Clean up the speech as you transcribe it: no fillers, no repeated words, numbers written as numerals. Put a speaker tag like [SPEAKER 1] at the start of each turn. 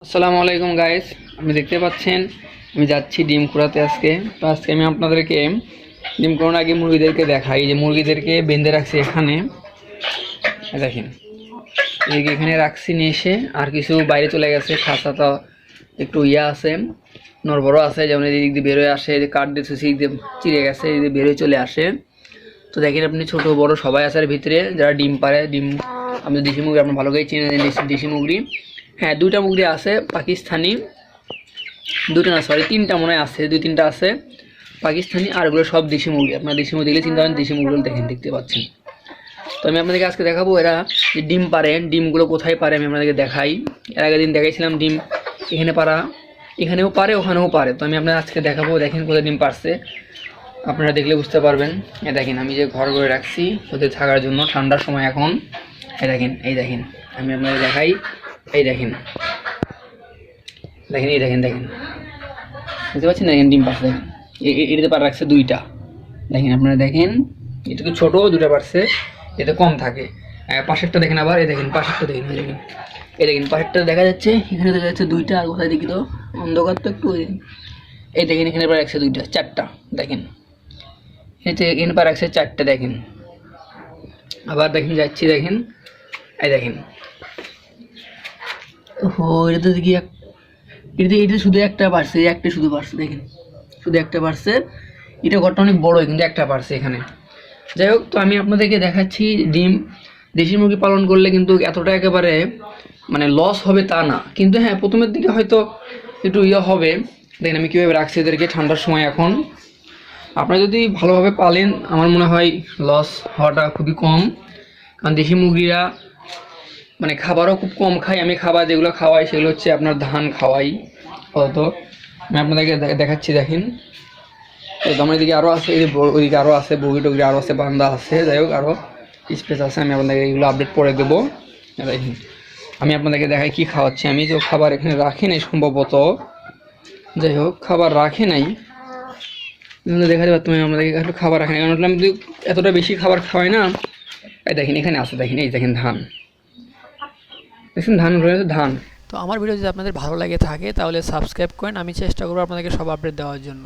[SPEAKER 1] আসসালামু আলাইকুম গাইস, আমি দেখতে পাচ্ছেন আমি যাচ্ছি ডিম কুড়াতে আজকে। তো আজকে আমি আপনাদেরকে ডিম কুড়ানোর আগে মুরগিদেরকে দেখাই যে মুরগিদেরকে বেঁধে রাখছি এখানে। দেখেন এদিকে এখানে রাখছি নিয়ে এসে, আর কিছু বাইরে চলে গেছে। খাঁচাটা একটু আছে, নড়বড় আছে, যেমন এদিক দিয়ে বেরোয় আসে, কাঠ দিয়ে সুসি দিয়ে চিড়ে গেছে, এদিকে বেরোয় চলে আসে। তো দেখেন আপনি ছোট বড় সবাই আছে ভিতরে যারা ডিম পারে। ডিম আমি দেশি মুরগি আপনার ভালো করে চিনে দেশি মুরগি। হ্যাঁ, দুইটা মুরগি আছে পাকিস্তানি, দুটো না সরি তিনটা মনে হয় আছে, দুই তিনটা আছে পাকিস্তানি, আর ওগুলো সব দেশি মুরগি। আপনার দেশি মুরগি দেখলে চিন্তা করেন দেশি মুরগিগুলো দেখতে পাচ্ছেন। তো আমি আপনাদেরকে আজকে দেখাবো এরা যে ডিম পারে, ডিমগুলো কোথায় পারে আমি আপনাদেরকে দেখাই। এর আগের দিন দেখাইছিলাম ডিম এখানে পারা, এখানেও পারে ওখানেও পারে। তো আমি আপনাদের আজকে দেখাবো, দেখেন কোথায় ডিম পারছে, আপনারা দেখলে বুঝতে পারবেন। এই দেখেন আমি যে ঘর করে রাখছি ওদের থাকার জন্য ঠান্ডার সময় এখন। এই দেখেন আমি আপনাদের দেখাই। এই দেখেন দেখেন এই দেখেন দেখেন বুঝতে পারছেন না? দেখেন ডিম পারছে, দেখেন এটাতে পার রাখছে দুইটা। দেখেন আপনারা দেখেন, এটা তো ছোটো, দুটা পারছে, এটা কম থাকে। পাশেরটা দেখেন, আবার এই দেখেন পাশেরটা দেখেন, এই দেখেন পাশেরটা দেখা যাচ্ছে, এখানে দেখা যাচ্ছে দুইটা। আর কোথায় দেখি তো, অন্ধকার তো একটু। এই দেখেন এখানে পার রাখছে দুইটা, চারটা। দেখেন এখানে পার রাখছে চারটে। দেখেন আবার দেখেন যাচ্ছি, দেখেন এই দেখেন, ও এটা তো দেখি এটা শুধু একটা পারছে, একটা শুধু পারছে। দেখেন শুধু একটা পারছে, এটা ঘরটা অনেক বড় কিন্তু একটা পারছে এখানে। যাই হোক, তো আমি আপনাদেরকে দেখাচ্ছি ডিম দেশি মুরগি পালন করলে কিন্তু এতটা একেবারে মানে লস হবে তা না, কিন্তু হ্যাঁ প্রথমের দিকে হয়তো একটু হবে। দেখেন আমি কীভাবে রাখছি এদেরকে ঠান্ডার সময়। এখন আপনারা যদি ভালোভাবে পালেন আমার মনে হয় লস হওয়াটা খুবই কম, কারণ দেশি মুরগিরা মানে খাবারও খুব কম খায়। আমি খাবার যেগুলো খাওয়াই সেগুলো হচ্ছে আপনার ধান খাওয়াই অত। আমি আপনাদেরকে দেখাচ্ছি, দেখেন তো আমার এদিকে আরও আছে, এই ওইদিকে আরও আছে, বগি টগি আরও আছে, বান্দা আছে। যাই হোক আরও স্পেস আছে, আমি আপনাদেরকে এগুলো আপডেট করে দেবো। দেখেন আমি আপনাদেরকে দেখাই কি খাওয়াচ্ছি। আমি তো খাবার এখানে রাখি নাই সম্ভবত, যাই হোক খাবার রাখে নাই, দেখাতে পারতাম আমি আপনাদেরকে একটু খাবার রাখে নাই, কারণ আমি যদি এতটা বেশি খাবার খাওয়াই না। এই দেখেন এখানে আছে, দেখেন এই দেখেন ধান, দেখছেন ধান রয়েছে ধান।
[SPEAKER 2] তো আমার ভিডিও যদি আপনাদের ভালো লাগে থাকে তাহলে সাবস্ক্রাইব করেন, আমি চেষ্টা করবো আপনাদেরকে সব আপডেট দেওয়ার জন্য।